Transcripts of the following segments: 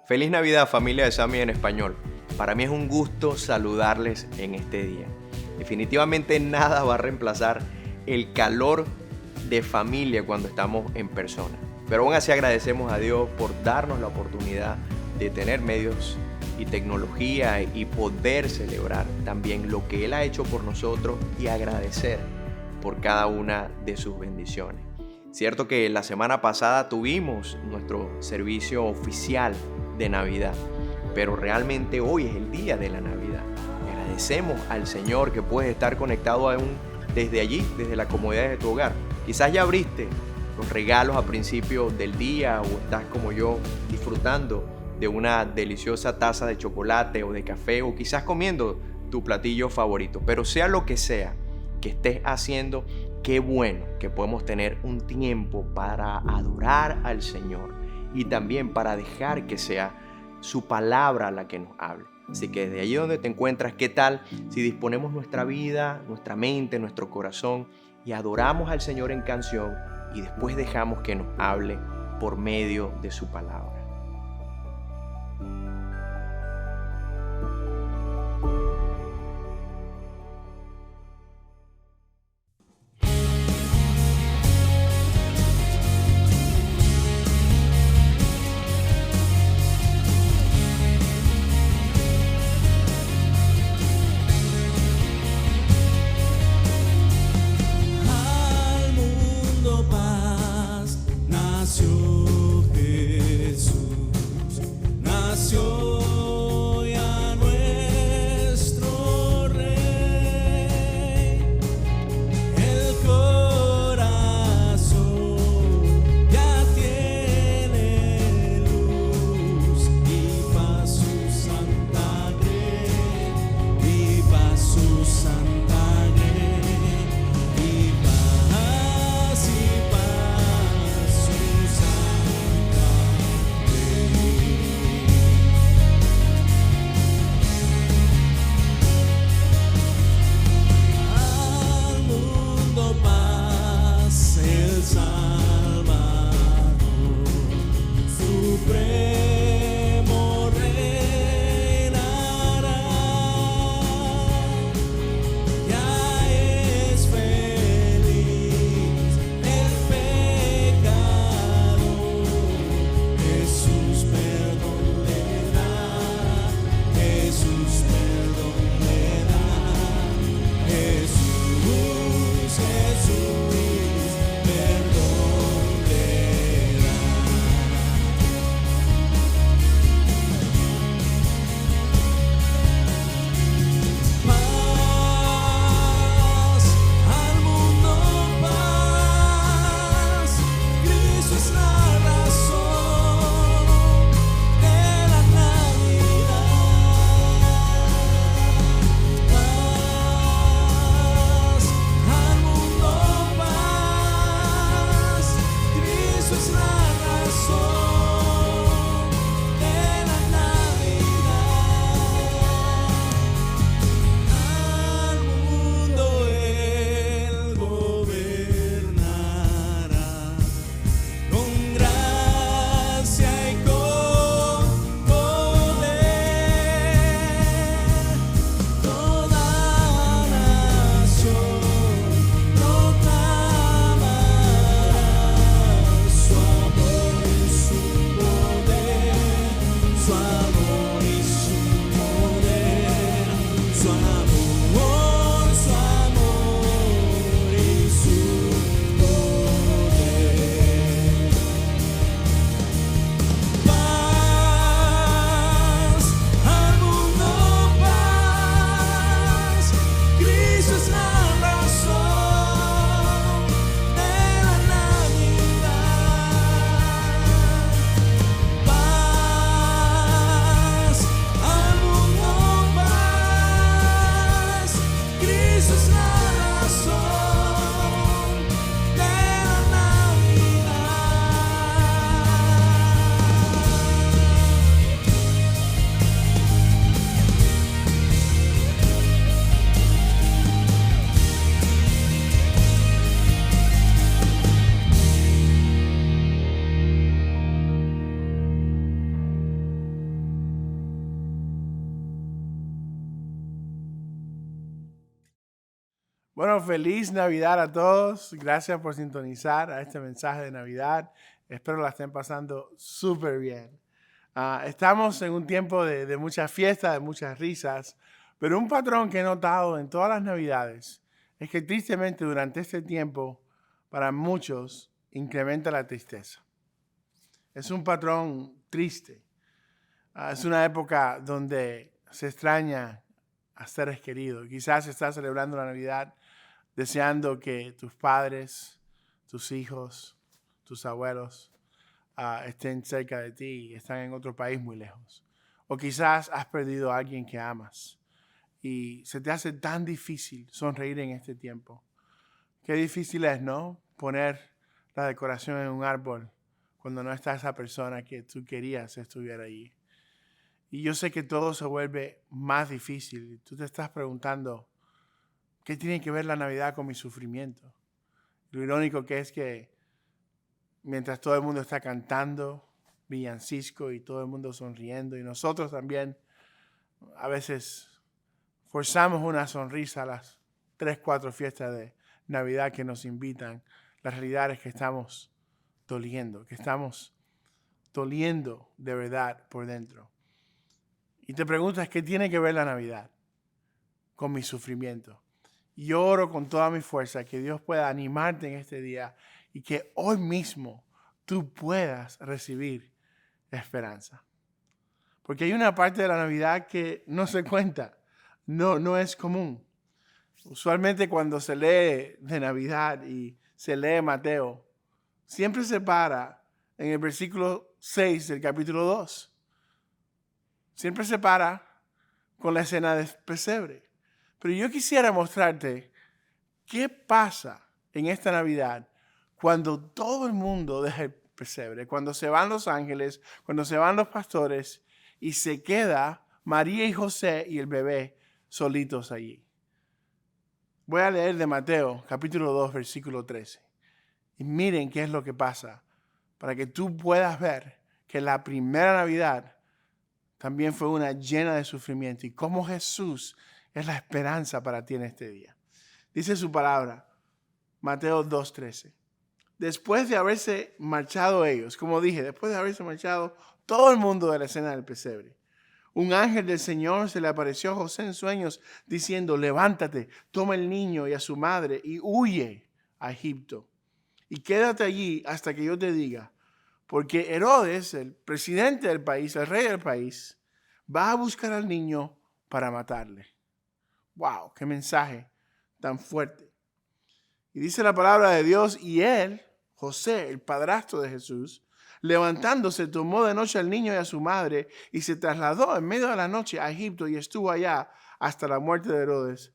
Feliz Navidad, familia de Sammy en español. Para mí es un gusto saludarles en este día. Definitivamente nada va a reemplazar el calor de familia cuando estamos en persona. Pero aún así agradecemos a Dios por darnos la oportunidad de tener medios y tecnología y poder celebrar también lo que Él ha hecho por nosotros y agradecer por cada una de sus bendiciones. Cierto que la semana pasada tuvimos nuestro servicio oficial de Navidad, pero realmente hoy es el día de la Navidad. Agradecemos al Señor que puedes estar conectado aún desde allí, desde la comodidad de tu hogar. Quizás ya abriste los regalos a principio del día o estás como yo disfrutando de una deliciosa taza de chocolate o de café o quizás comiendo tu platillo favorito. Pero sea lo que sea que estés haciendo, qué bueno que podemos tener un tiempo para adorar al Señor y también para dejar que sea su palabra la que nos hable. Así que desde allí donde te encuentras, ¿qué tal si disponemos nuestra vida, nuestra mente, nuestro corazón y adoramos al Señor en canción y después dejamos que nos hable por medio de su palabra? Bueno, feliz Navidad a todos. Gracias por sintonizar a este mensaje de Navidad. Espero la estén pasando súper bien. Estamos en un tiempo de mucha fiesta, de muchas risas, pero un patrón que he notado en todas las Navidades es que tristemente durante este tiempo, para muchos, incrementa la tristeza. Es un patrón triste. Es una época donde se extraña a seres queridos. Quizás estás celebrando la Navidad deseando que tus padres, tus hijos, tus abuelos estén cerca de ti y están en otro país muy lejos. O quizás has perdido a alguien que amas y se te hace tan difícil sonreír en este tiempo. Qué difícil es, ¿no? Poner la decoración en un árbol cuando no está esa persona que tú querías estuviera allí. Y yo sé que todo se vuelve más difícil. Tú te estás preguntando, ¿qué tiene que ver la Navidad con mi sufrimiento? Lo irónico que es que mientras todo el mundo está cantando villancico y todo el mundo sonriendo y nosotros también a veces forzamos una sonrisa a las 3, 4 fiestas de Navidad que nos invitan, la realidad es que estamos doliendo de verdad por dentro. Y te preguntas, ¿qué tiene que ver la Navidad con mi sufrimiento? Y yo oro con toda mi fuerza que Dios pueda animarte en este día y que hoy mismo tú puedas recibir esperanza. Porque hay una parte de la Navidad que no se cuenta, no es común. Usualmente cuando se lee de Navidad y se lee Mateo, siempre se para en el versículo 6 del capítulo 2. Siempre se para con la escena del pesebre. Pero yo quisiera mostrarte qué pasa en esta Navidad cuando todo el mundo deja el pesebre, cuando se van los ángeles, cuando se van los pastores y se queda María y José y el bebé solitos allí. Voy a leer de Mateo, capítulo 2, versículo 13. Y miren qué es lo que pasa para que tú puedas ver que la primera Navidad también fue una llena de sufrimiento y cómo Jesús es la esperanza para ti en este día. Dice su palabra, Mateo 2:13. Después de haberse marchado ellos, como dije, después de haberse marchado todo el mundo de la escena del pesebre, un ángel del Señor se le apareció a José en sueños diciendo, levántate, toma el niño y a su madre y huye a Egipto. Y quédate allí hasta que yo te diga, porque Herodes, el presidente del país, el rey del país, va a buscar al niño para matarle. ¡Wow! ¡Qué mensaje tan fuerte! Y dice la palabra de Dios, y él, José, el padrastro de Jesús, levantándose, tomó de noche al niño y a su madre y se trasladó en medio de la noche a Egipto y estuvo allá hasta la muerte de Herodes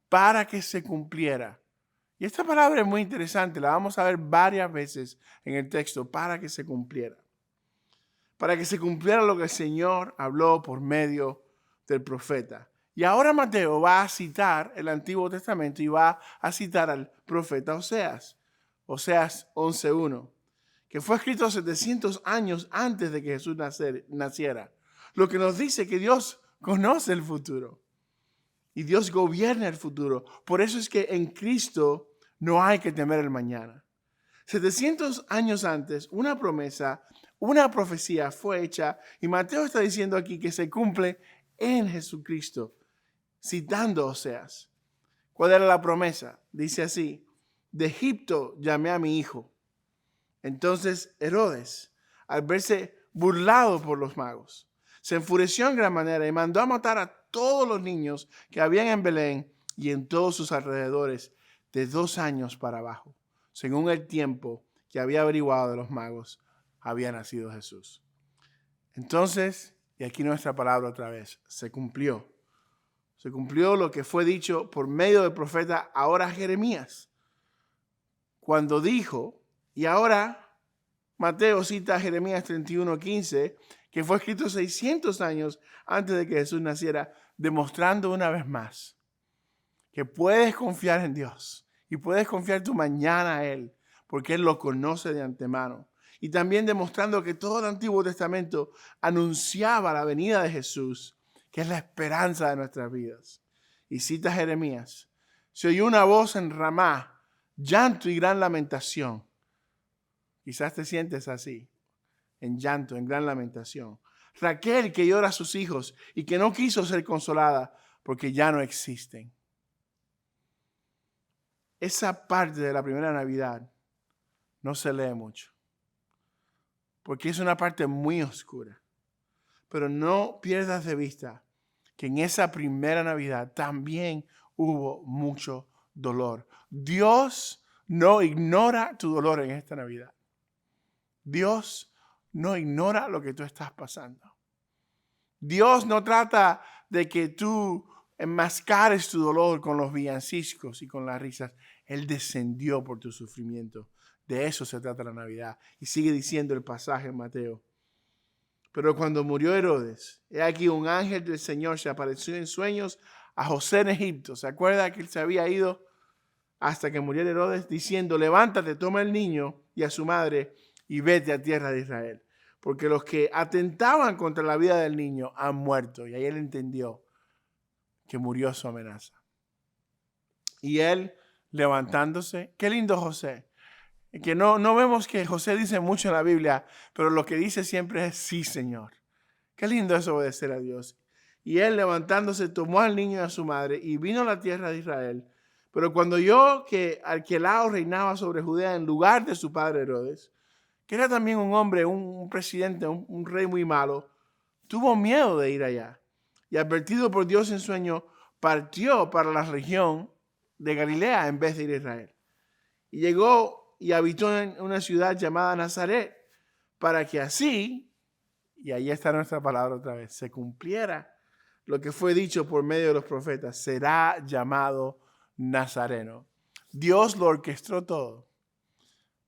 para que se cumpliera. Y esta palabra es muy interesante, la vamos a ver varias veces en el texto, para que se cumpliera. Para que se cumpliera lo que el Señor habló por medio del profeta. Y ahora Mateo va a citar el Antiguo Testamento y va a citar al profeta Oseas. Oseas 11:1, que fue escrito 700 años antes de que Jesús naciera. Lo que nos dice que Dios conoce el futuro y Dios gobierna el futuro. Por eso es que en Cristo no hay que temer el mañana. 700 años antes, una promesa, una profecía fue hecha y Mateo está diciendo aquí que se cumple en Jesucristo, citando Oseas. ¿Cuál era la promesa? Dice así, de Egipto llamé a mi hijo. Entonces Herodes, al verse burlado por los magos, se enfureció en gran manera y mandó a matar a todos los niños que habían en Belén y en todos sus alrededores de 2 años para abajo. Según el tiempo que había averiguado de los magos, había nacido Jesús. Entonces, y aquí nuestra palabra otra vez, se cumplió. Se cumplió lo que fue dicho por medio del profeta ahora Jeremías, cuando dijo, y ahora Mateo cita a Jeremías 31:15, que fue escrito 600 años antes de que Jesús naciera, demostrando una vez más que puedes confiar en Dios y puedes confiar tu mañana a Él, porque Él lo conoce de antemano. Y también demostrando que todo el Antiguo Testamento anunciaba la venida de Jesús, que es la esperanza de nuestras vidas. Y cita a Jeremías, se oyó una voz en Ramá, llanto y gran lamentación. Quizás te sientes así, en llanto, en gran lamentación. Raquel, que llora a sus hijos y que no quiso ser consolada porque ya no existen. Esa parte de la primera Navidad no se lee mucho, porque es una parte muy oscura. Pero no pierdas de vista que en esa primera Navidad también hubo mucho dolor. Dios no ignora tu dolor en esta Navidad. Dios no ignora lo que tú estás pasando. Dios no trata de que tú enmascares tu dolor con los villancicos y con las risas. Él descendió por tu sufrimiento. De eso se trata la Navidad. Y sigue diciendo el pasaje en Mateo. Pero cuando murió Herodes, he aquí un ángel del Señor se apareció en sueños a José en Egipto. ¿Se acuerda que él se había ido hasta que muriera Herodes? Diciendo, levántate, toma el niño y a su madre y vete a tierra de Israel. Porque los que atentaban contra la vida del niño han muerto. Y ahí él entendió que murió su amenaza. Y él levantándose, qué lindo José. Que no vemos que José dice mucho en la Biblia, pero lo que dice siempre es sí, Señor. Qué lindo es obedecer a Dios. Y él levantándose tomó al niño y a su madre y vino a la tierra de Israel. Pero cuando oyó que Arquelao reinaba sobre Judea en lugar de su padre Herodes, que era también un hombre, un presidente, un rey muy malo, tuvo miedo de ir allá. Y advertido por Dios en sueño, partió para la región de Galilea en vez de ir a Israel. Y llegó y habitó en una ciudad llamada Nazaret, para que así, y ahí está nuestra palabra otra vez, se cumpliera lo que fue dicho por medio de los profetas, será llamado Nazareno. Dios lo orquestó todo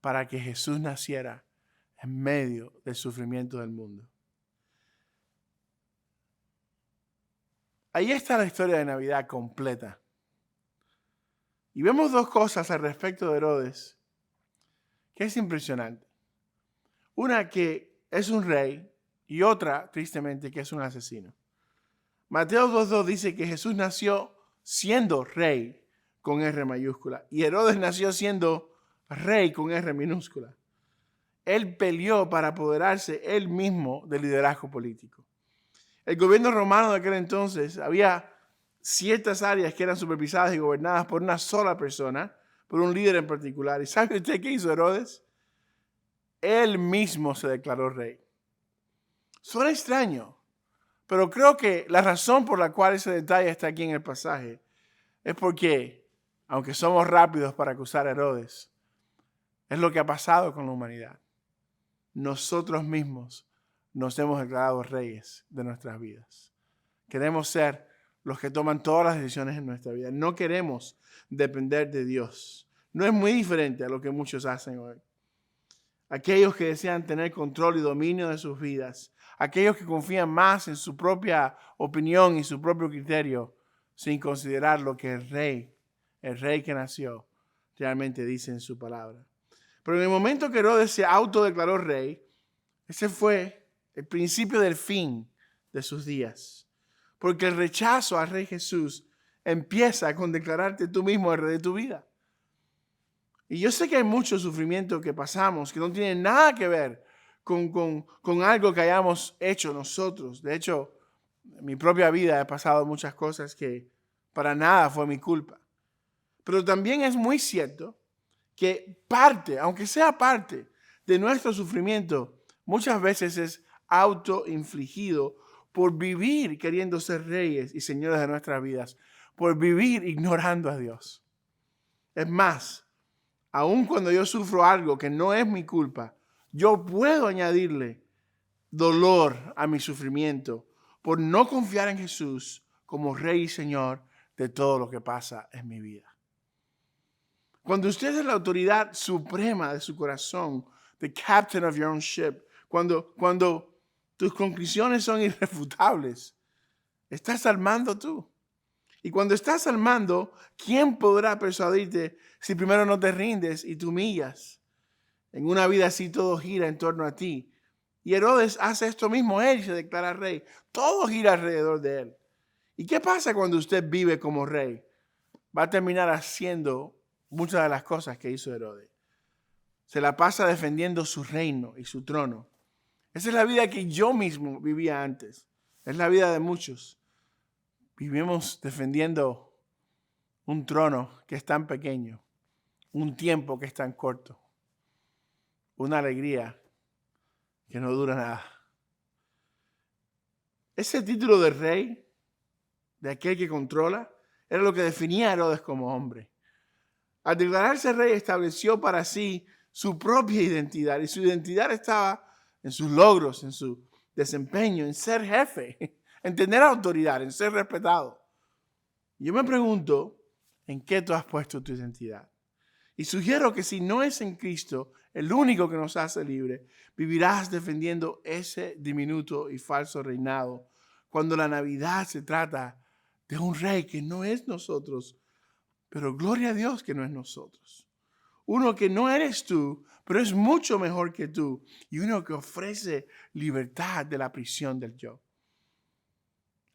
para que Jesús naciera en medio del sufrimiento del mundo. Ahí está la historia de Navidad completa. Y vemos dos cosas al respecto de Herodes que es impresionante. Una, que es un rey, y otra, tristemente, que es un asesino. Mateo 2.2 dice que Jesús nació siendo rey con R mayúscula y Herodes nació siendo rey con R minúscula. Él peleó para apoderarse él mismo del liderazgo político. El gobierno romano de aquel entonces, había ciertas áreas que eran supervisadas y gobernadas por una sola persona, por un líder en particular. ¿Y sabe usted qué hizo Herodes? Él mismo se declaró rey. Suena extraño, pero creo que la razón por la cual ese detalle está aquí en el pasaje es porque, aunque somos rápidos para acusar a Herodes, es lo que ha pasado con la humanidad. Nosotros mismos nos hemos declarado reyes de nuestras vidas. Queremos ser los que toman todas las decisiones en nuestra vida. No queremos depender de Dios. No es muy diferente a lo que muchos hacen hoy. Aquellos que desean tener control y dominio de sus vidas. Aquellos que confían más en su propia opinión y su propio criterio, sin considerar lo que el rey que nació, realmente dice en su palabra. Pero en el momento que Herodes se autodeclaró rey, ese fue el principio del fin de sus días. Porque el rechazo al Rey Jesús empieza con declararte tú mismo el rey de tu vida. Y yo sé que hay mucho sufrimiento que pasamos que no tiene nada que ver con algo que hayamos hecho nosotros. De hecho, en mi propia vida he pasado muchas cosas que para nada fue mi culpa. Pero también es muy cierto que parte, aunque sea parte de nuestro sufrimiento, muchas veces es autoinfligido por vivir queriendo ser reyes y señores de nuestras vidas, por vivir ignorando a Dios. Es más, aun cuando yo sufro algo que no es mi culpa, yo puedo añadirle dolor a mi sufrimiento por no confiar en Jesús como Rey y Señor de todo lo que pasa en mi vida. Cuando usted es la autoridad suprema de su corazón, the captain of your own ship, cuando tus conclusiones son irrefutables, estás al mando tú. Y cuando estás al mando, ¿quién podrá persuadirte si primero no te rindes y te humillas? En una vida así todo gira en torno a ti. Y Herodes hace esto mismo, él se declara rey. Todo gira alrededor de él. ¿Y qué pasa cuando usted vive como rey? va a terminar haciendo muchas de las cosas que hizo Herodes. Se la pasa defendiendo su reino y su trono. Esa es la vida que yo mismo vivía antes. Es la vida de muchos. Vivimos defendiendo un trono que es tan pequeño, un tiempo que es tan corto, una alegría que no dura nada. Ese título de rey, de aquel que controla, era lo que definía a Herodes como hombre. Al declararse rey, estableció para sí su propia identidad, y su identidad estaba en sus logros, en su desempeño, en ser jefe, en tener autoridad, en ser respetado. Yo me pregunto, ¿en qué tú has puesto tu identidad? Y sugiero que si no es en Cristo, el único que nos hace libre, vivirás defendiendo ese diminuto y falso reinado, cuando la Navidad se trata de un rey que no es nosotros, pero gloria a Dios que no es nosotros. Uno que no eres tú, pero es mucho mejor que tú. Y uno que ofrece libertad de la prisión del yo.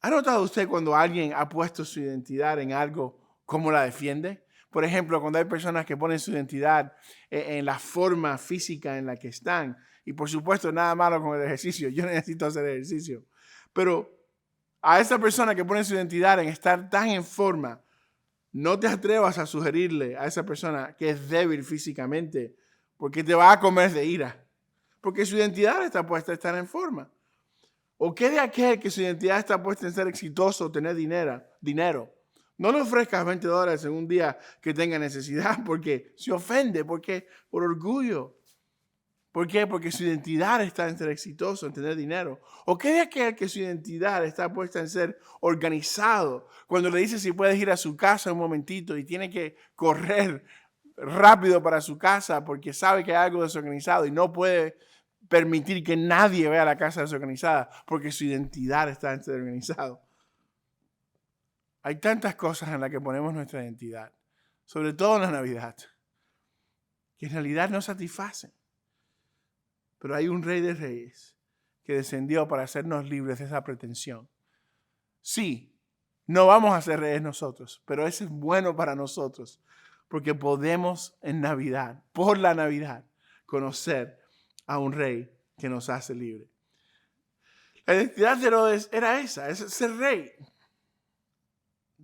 ¿Ha notado usted cuando alguien ha puesto su identidad en algo, cómo la defiende? Por ejemplo, cuando hay personas que ponen su identidad en la forma física en la que están. Y por supuesto, nada malo con el ejercicio. Yo necesito hacer ejercicio. Pero a esa persona que pone su identidad en estar tan en forma, no te atrevas a sugerirle a esa persona que es débil físicamente, porque te va a comer de ira. Porque su identidad está puesta en estar en forma. ¿O qué de aquel que su identidad está puesta en ser exitoso o tener dinero? No le ofrezcas $20 en un día que tenga necesidad, porque se ofende, porque por orgullo. ¿Por qué? Porque su identidad está en ser exitoso, en tener dinero. ¿O qué de aquel que su identidad está puesta en ser organizado? Cuando le dice si puedes ir a su casa un momentito y tiene que correr rápido para su casa porque sabe que hay algo desorganizado y no puede permitir que nadie vea la casa desorganizada porque su identidad está en ser organizado. Hay tantas cosas en las que ponemos nuestra identidad, sobre todo en la Navidad, que en realidad no satisfacen. Pero hay un Rey de Reyes que descendió para hacernos libres de esa pretensión. Sí, no vamos a ser reyes nosotros, pero eso es bueno para nosotros, porque podemos en Navidad, por la Navidad, conocer a un Rey que nos hace libres. La identidad de Herodes era esa, es ser rey.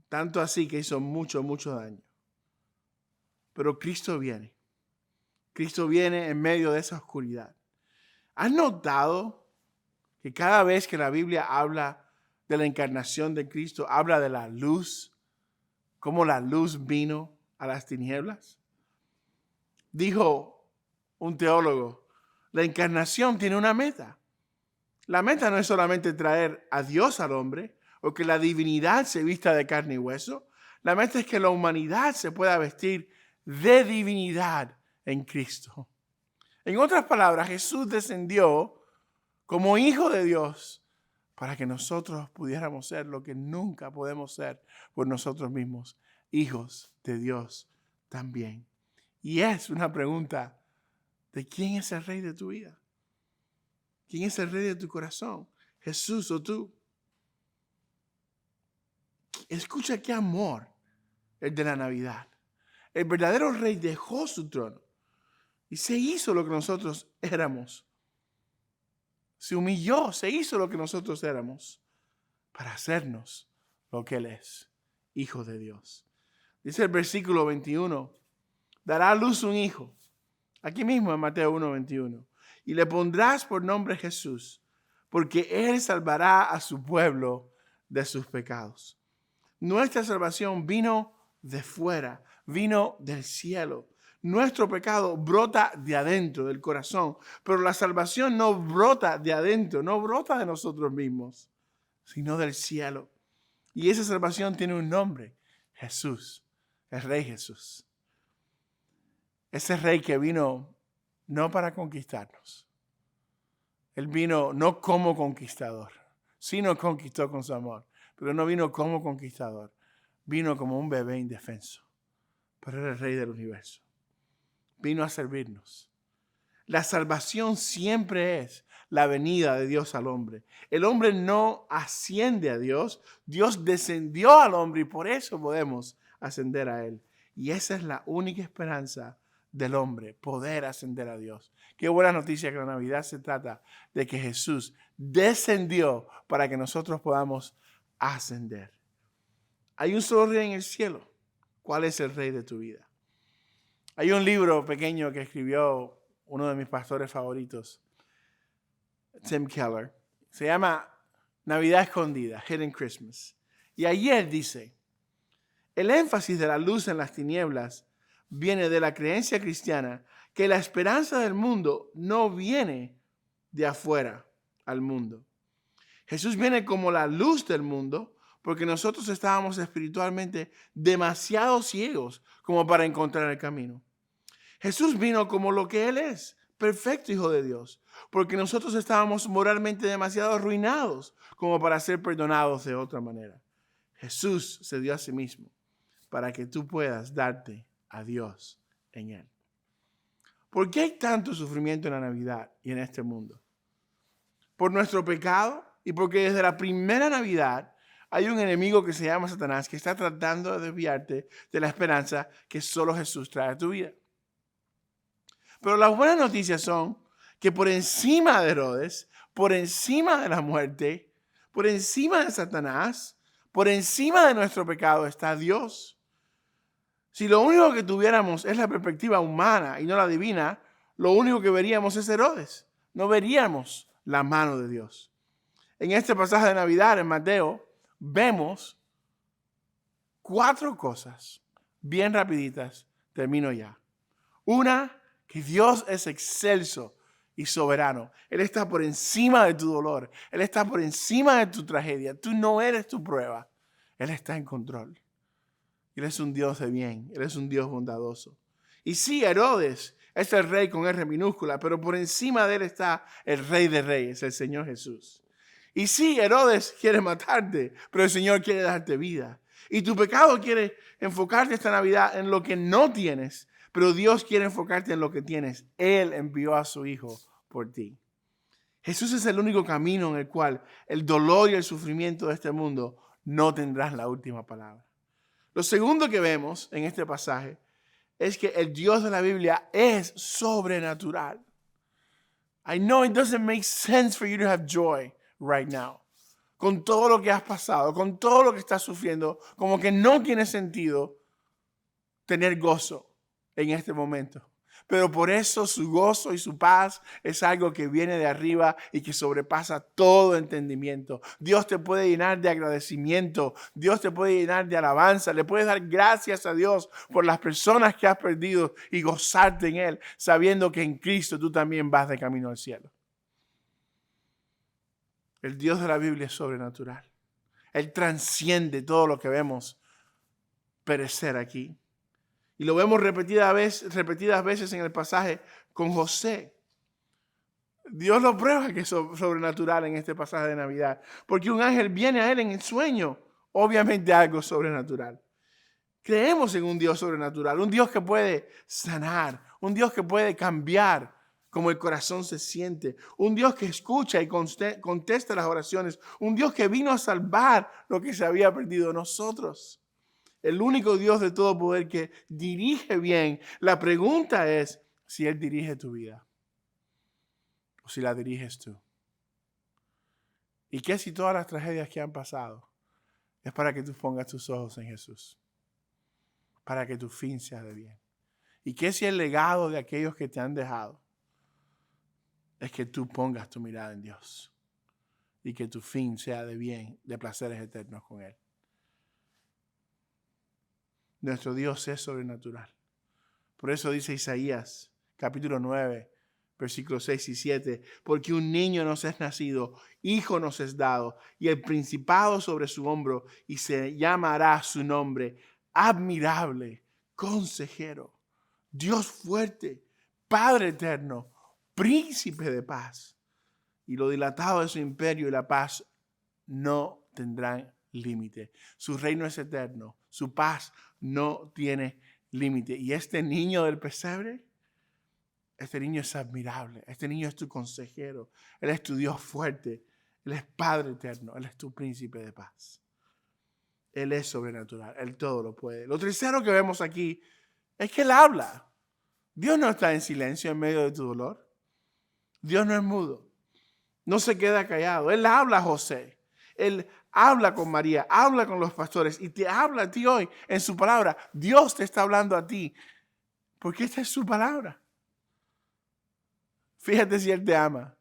Tanto así que hizo mucho, mucho daño. Pero Cristo viene. Cristo viene en medio de esa oscuridad. ¿Has notado que cada vez que la Biblia habla de la encarnación de Cristo, habla de la luz, cómo la luz vino a las tinieblas? Dijo un teólogo, la encarnación tiene una meta. La meta no es solamente traer a Dios al hombre o que la divinidad se vista de carne y hueso. La meta es que la humanidad se pueda vestir de divinidad en Cristo. En otras palabras, Jesús descendió como Hijo de Dios para que nosotros pudiéramos ser lo que nunca podemos ser por nosotros mismos, hijos de Dios también. Y es una pregunta de quién es el Rey de tu vida. ¿Quién es el Rey de tu corazón? ¿Jesús o tú? Escucha qué amor el de la Navidad. El verdadero Rey dejó su trono y se hizo lo que nosotros éramos. Se humilló, se hizo lo que nosotros éramos para hacernos lo que Él es, Hijo de Dios. Dice el versículo 21, dará a luz un hijo. Aquí mismo en Mateo 1:21. Y le pondrás por nombre Jesús, porque Él salvará a su pueblo de sus pecados. Nuestra salvación vino de fuera, vino del cielo. Nuestro pecado brota de adentro, del corazón, pero la salvación no brota de adentro, no brota de nosotros mismos, sino del cielo. Y esa salvación tiene un nombre, Jesús, el Rey Jesús. Ese Rey que vino no para conquistarnos. Él vino no como conquistador, sí nos conquistó con su amor, pero no vino como conquistador, vino como un bebé indefenso, pero era el Rey del universo. Vino a servirnos. La salvación siempre es la venida de Dios al hombre. El hombre no asciende a Dios, Dios descendió al hombre y por eso podemos ascender a Él. Y esa es la única esperanza del hombre, poder ascender a Dios. Qué buena noticia que la Navidad se trata de que Jesús descendió para que nosotros podamos ascender. Hay un solo rey en el cielo. ¿Cuál es el rey de tu vida? Hay un libro pequeño que escribió uno de mis pastores favoritos, Tim Keller. Se llama Navidad Escondida, Hidden Christmas. Y allí él dice, el énfasis de la luz en las tinieblas viene de la creencia cristiana que la esperanza del mundo no viene de afuera al mundo. Jesús viene como la luz del mundo porque nosotros estábamos espiritualmente demasiado ciegos como para encontrar el camino. Jesús vino como lo que Él es, perfecto Hijo de Dios, porque nosotros estábamos moralmente demasiado arruinados como para ser perdonados de otra manera. Jesús se dio a sí mismo para que tú puedas darte a Dios en Él. ¿Por qué hay tanto sufrimiento en la Navidad y en este mundo? Por nuestro pecado y porque desde la primera Navidad hay un enemigo que se llama Satanás que está tratando de desviarte de la esperanza que solo Jesús trae a tu vida. Pero las buenas noticias son que por encima de Herodes, por encima de la muerte, por encima de Satanás, por encima de nuestro pecado está Dios. Si lo único que tuviéramos es la perspectiva humana y no la divina, lo único que veríamos es Herodes. No veríamos la mano de Dios. En este pasaje de Navidad, en Mateo, vemos 4 cosas bien rapiditas. Termino ya. Una, que Dios es excelso y soberano. Él está por encima de tu dolor. Él está por encima de tu tragedia. Tú no eres tu prueba. Él está en control. Él es un Dios de bien. Él es un Dios bondadoso. Y sí, Herodes es el rey con R minúscula, pero por encima de él está el Rey de Reyes, el Señor Jesús. Y sí, Herodes quiere matarte, pero el Señor quiere darte vida. Y tu pecado quiere enfocarte esta Navidad en lo que no tienes, pero Dios quiere enfocarte en lo que tienes. Él envió a su Hijo por ti. Jesús es el único camino en el cual el dolor y el sufrimiento de este mundo no tendrán la última palabra. Lo segundo que vemos en este pasaje es que el Dios de la Biblia es sobrenatural. I know it doesn't make sense for you to have joy right now. Con todo lo que has pasado, con todo lo que estás sufriendo, como que no tiene sentido tener gozo en este momento. Pero por eso su gozo y su paz es algo que viene de arriba y que sobrepasa todo entendimiento. Dios te puede llenar de agradecimiento. Dios te puede llenar de alabanza. Le puedes dar gracias a Dios por las personas que has perdido y gozarte en Él, sabiendo que en Cristo tú también vas de camino al cielo. El Dios de la Biblia es sobrenatural. Él transciende todo lo que vemos perecer aquí. Y lo vemos repetidas veces en el pasaje con José. Dios lo prueba que es sobrenatural en este pasaje de Navidad. Porque un ángel viene a él en el sueño. Obviamente algo sobrenatural. Creemos en un Dios sobrenatural. Un Dios que puede sanar. Un Dios que puede cambiar como el corazón se siente. Un Dios que escucha y contesta las oraciones. Un Dios que vino a salvar lo que se había perdido nosotros. El único Dios de todo poder que dirige bien. La pregunta es si Él dirige tu vida o si la diriges tú. ¿Y qué si todas las tragedias que han pasado es para que tú pongas tus ojos en Jesús? Para que tu fin sea de bien. ¿Y qué si el legado de aquellos que te han dejado es que tú pongas tu mirada en Dios y que tu fin sea de bien, de placeres eternos con Él? Nuestro Dios es sobrenatural. Por eso dice Isaías, capítulo 9, versículos 6 y 7, porque un niño nos es nacido, hijo nos es dado, y el principado sobre su hombro, y se llamará su nombre, admirable, consejero, Dios fuerte, Padre eterno, príncipe de paz. Y lo dilatado de su imperio y la paz no tendrán límite. Su reino es eterno, su paz no tiene límite. Y este niño del pesebre, este niño es admirable. Este niño es tu consejero. Él es tu Dios fuerte. Él es Padre eterno. Él es tu príncipe de paz. Él es sobrenatural. Él todo lo puede. Lo tercero que vemos aquí es que Él habla. Dios no está en silencio en medio de tu dolor. Dios no es mudo. No se queda callado. Él habla a José. Él habla con María, habla con los pastores y te habla a ti hoy en su palabra. Dios te está hablando a ti porque esta es su palabra. Fíjate si Él te ama,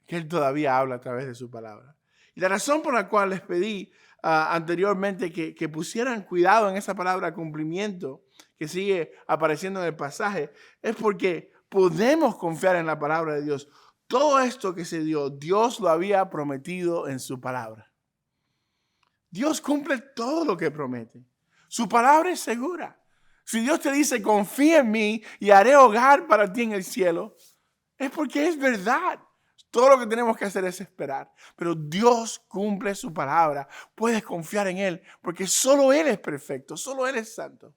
que Él todavía habla a través de su palabra. Y la razón por la cual les pedí anteriormente que pusieran cuidado en esa palabra cumplimiento que sigue apareciendo en el pasaje es porque podemos confiar en la palabra de Dios. Todo esto que se dio, Dios lo había prometido en su palabra. Dios cumple todo lo que promete. Su palabra es segura. Si Dios te dice, confía en mí y haré hogar para ti en el cielo, es porque es verdad. Todo lo que tenemos que hacer es esperar. Pero Dios cumple su palabra. Puedes confiar en Él porque solo Él es perfecto, solo Él es santo.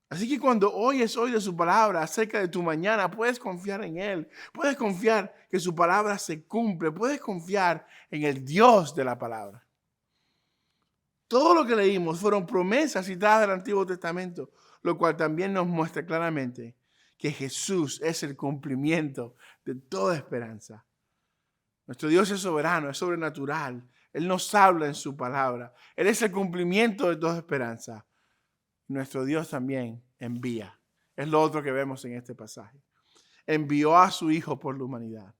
Así que cuando oyes hoy de su palabra acerca de tu mañana, puedes confiar en Él. Puedes confiar que su palabra se cumple. Puedes confiar en el Dios de la palabra. Todo lo que leímos fueron promesas citadas del Antiguo Testamento, lo cual también nos muestra claramente que Jesús es el cumplimiento de toda esperanza. Nuestro Dios es soberano, es sobrenatural. Él nos habla en su palabra. Él es el cumplimiento de toda esperanza. Nuestro Dios también envía. Es lo otro que vemos en este pasaje. Envió a su Hijo por la humanidad.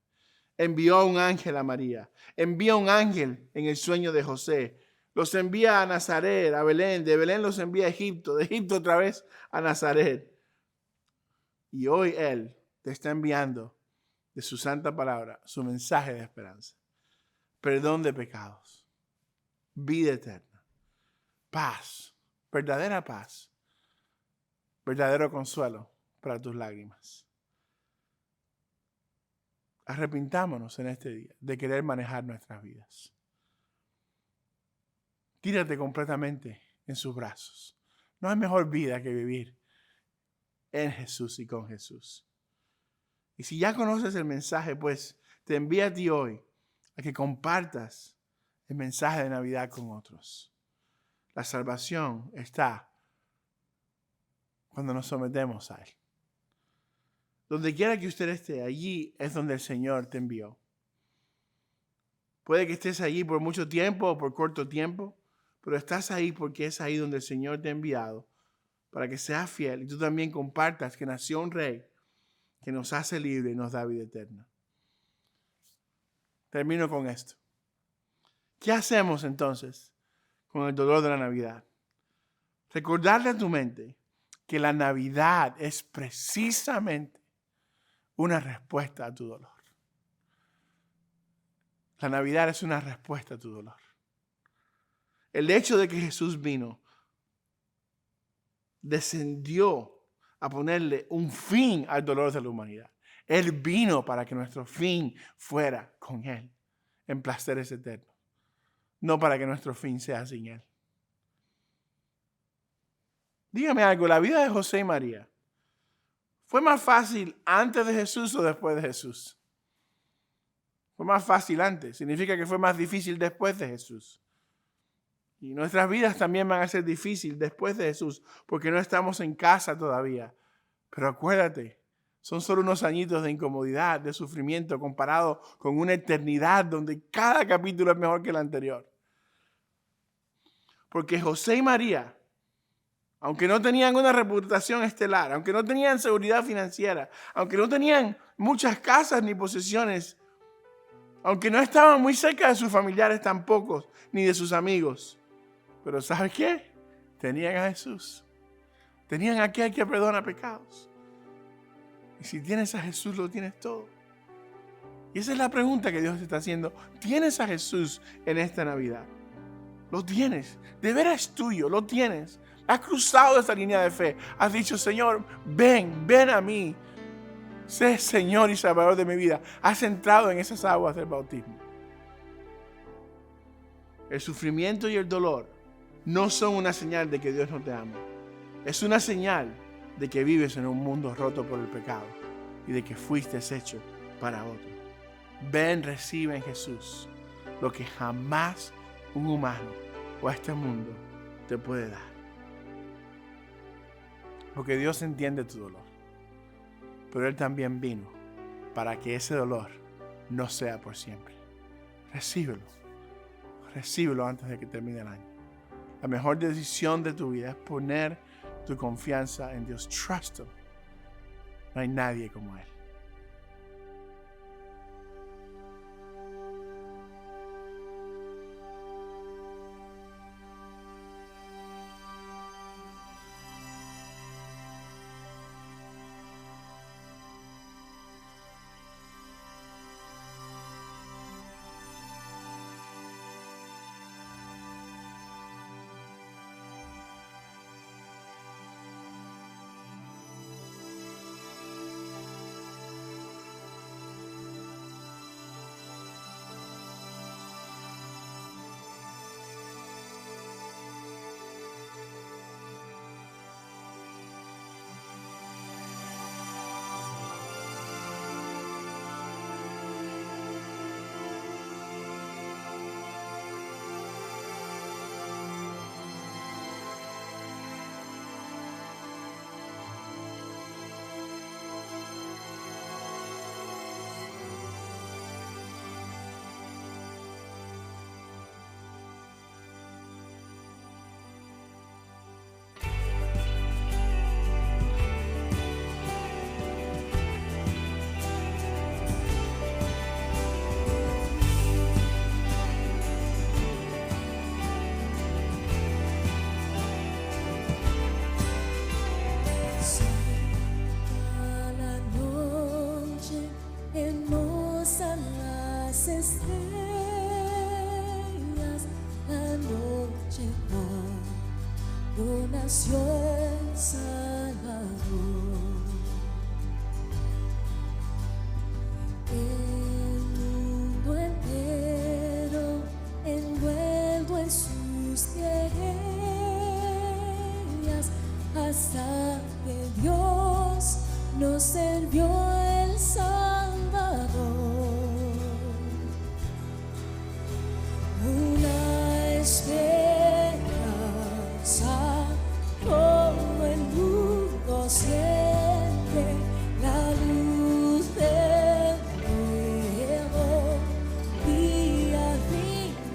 Envió a un ángel a María. Envía un ángel en el sueño de José. Los envía a Nazaret, a Belén. De Belén los envía a Egipto. De Egipto otra vez a Nazaret. Y hoy Él te está enviando de su santa palabra su mensaje de esperanza. Perdón de pecados. Vida eterna. Paz. Verdadera paz. Verdadero consuelo para tus lágrimas. Arrepintámonos en este día de querer manejar nuestras vidas. Tírate completamente en sus brazos. No hay mejor vida que vivir en Jesús y con Jesús. Y si ya conoces el mensaje, pues te envía a ti hoy a que compartas el mensaje de Navidad con otros. La salvación está cuando nos sometemos a Él. Donde quiera que usted esté, allí es donde el Señor te envió. Puede que estés allí por mucho tiempo o por corto tiempo, pero estás ahí porque es ahí donde el Señor te ha enviado para que seas fiel y tú también compartas que nació un rey que nos hace libre y nos da vida eterna. Termino con esto. ¿Qué hacemos entonces con el dolor de la Navidad? Recordarle a tu mente que la Navidad es precisamente una respuesta a tu dolor. La Navidad es una respuesta a tu dolor. El hecho de que Jesús vino, descendió a ponerle un fin al dolor de la humanidad. Él vino para que nuestro fin fuera con Él, en placeres eternos. No para que nuestro fin sea sin Él. Dígame algo, la vida de José y María, ¿fue más fácil antes de Jesús o después de Jesús? Fue más fácil antes. Significa que fue más difícil después de Jesús. Y nuestras vidas también van a ser difíciles después de Jesús, porque no estamos en casa todavía. Pero acuérdate, son solo unos añitos de incomodidad, de sufrimiento, comparado con una eternidad donde cada capítulo es mejor que el anterior. Porque José y María, aunque no tenían una reputación estelar, aunque no tenían seguridad financiera, aunque no tenían muchas casas ni posesiones, aunque no estaban muy cerca de sus familiares tampoco, ni de sus amigos, pero ¿sabes qué? Tenían a Jesús. Tenían a aquel que perdona pecados. Y si tienes a Jesús, lo tienes todo. Y esa es la pregunta que Dios te está haciendo. ¿Tienes a Jesús en esta Navidad? Lo tienes. De veras es tuyo, lo tienes. Has cruzado esa línea de fe. Has dicho, Señor, ven a mí. Sé Señor y Salvador de mi vida. Has entrado en esas aguas del bautismo. El sufrimiento y el dolor no son una señal de que Dios no te ama. Es una señal de que vives en un mundo roto por el pecado y de que fuiste hecho para otro. Ven, recibe en Jesús lo que jamás un humano o a este mundo te puede dar. Porque Dios entiende tu dolor. Pero Él también vino para que ese dolor no sea por siempre. Recíbelo. Recíbelo antes de que termine el año. La mejor decisión de tu vida es poner tu confianza en Dios. Trust Him. No hay nadie como Él. Estrellas, la noche cuando nació el Salvador. El mundo entero envuelto en sus querellas, hasta que Dios nos envió el Salvador. Una esperanza, todo el mundo siente la luz del nuevo día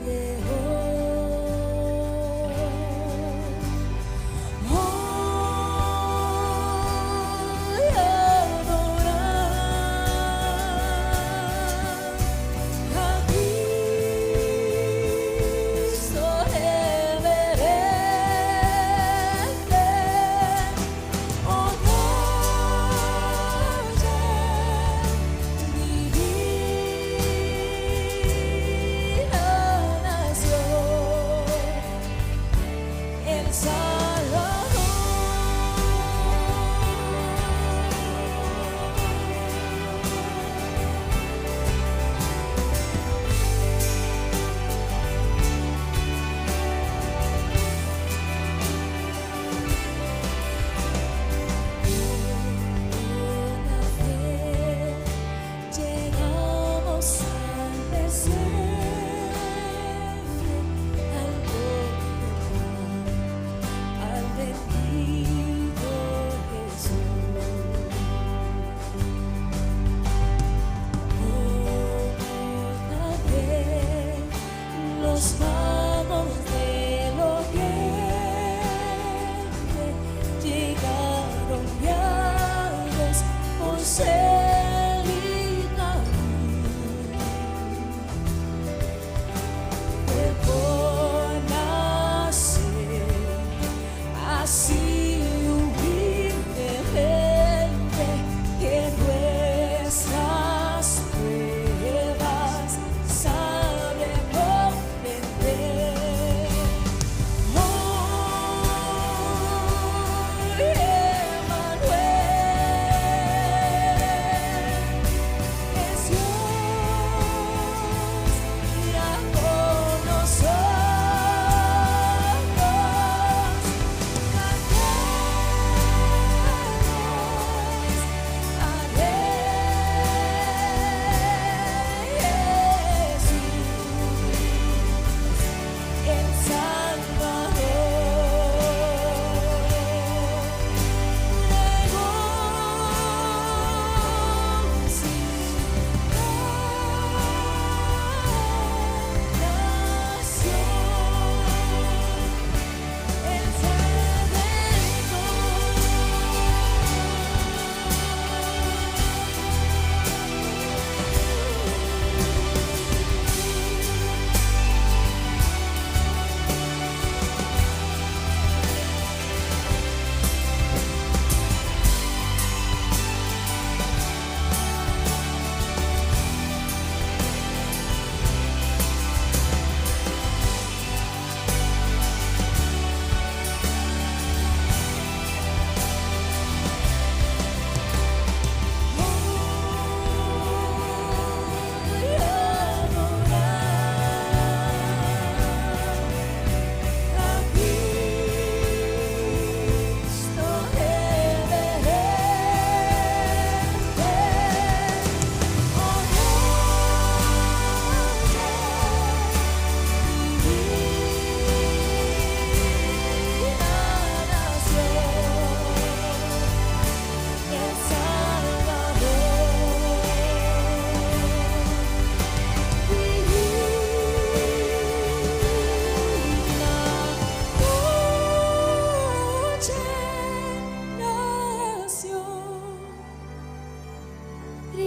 llegó. Hoy adoramos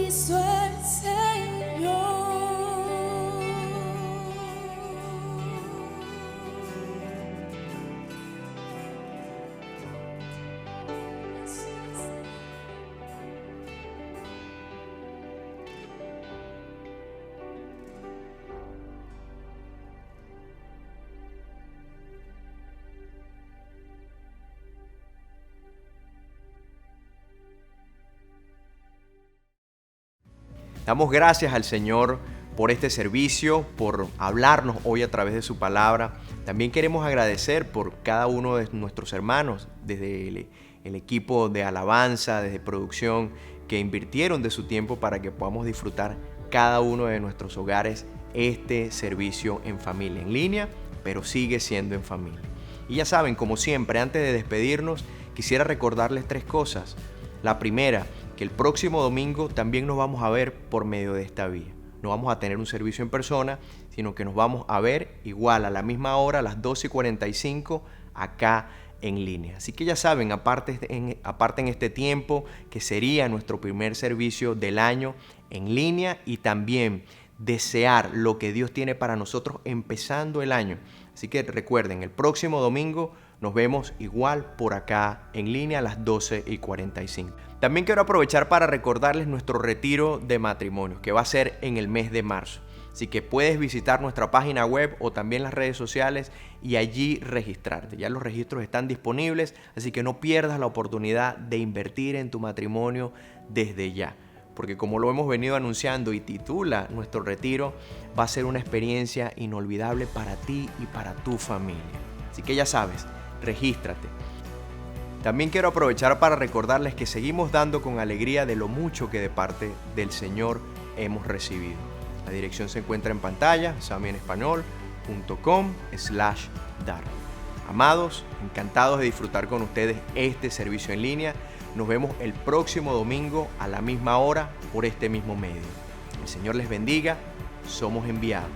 hizo el Señor. Damos gracias al Señor por este servicio, por hablarnos hoy a través de su palabra. También queremos agradecer por cada uno de nuestros hermanos, desde el equipo de alabanza, desde producción, que invirtieron de su tiempo para que podamos disfrutar cada uno de nuestros hogares este servicio en familia, en línea, pero sigue siendo en familia. Y ya saben, como siempre, antes de despedirnos, quisiera recordarles 3 cosas. La primera, que el próximo domingo también nos vamos a ver por medio de esta vía. No vamos a tener un servicio en persona, sino que nos vamos a ver igual a la misma hora, a las 12:45, acá en línea. Así que ya saben, aparten este tiempo que sería nuestro primer servicio del año en línea, y también desear lo que Dios tiene para nosotros empezando el año. Así que recuerden, el próximo domingo nos vemos igual por acá en línea a las 12:45. También quiero aprovechar para recordarles nuestro retiro de matrimonios, que va a ser en el mes de marzo. Así que puedes visitar nuestra página web o también las redes sociales y allí registrarte. Ya los registros están disponibles, así que no pierdas la oportunidad de invertir en tu matrimonio desde ya. Porque como lo hemos venido anunciando y titula nuestro retiro, va a ser una experiencia inolvidable para ti y para tu familia. Así que ya sabes, regístrate. También quiero aprovechar para recordarles que seguimos dando con alegría de lo mucho que de parte del Señor hemos recibido. La dirección se encuentra en pantalla, samienespanol.com/dar. Amados, encantados de disfrutar con ustedes este servicio en línea. Nos vemos el próximo domingo a la misma hora por este mismo medio. El Señor les bendiga. Somos enviados.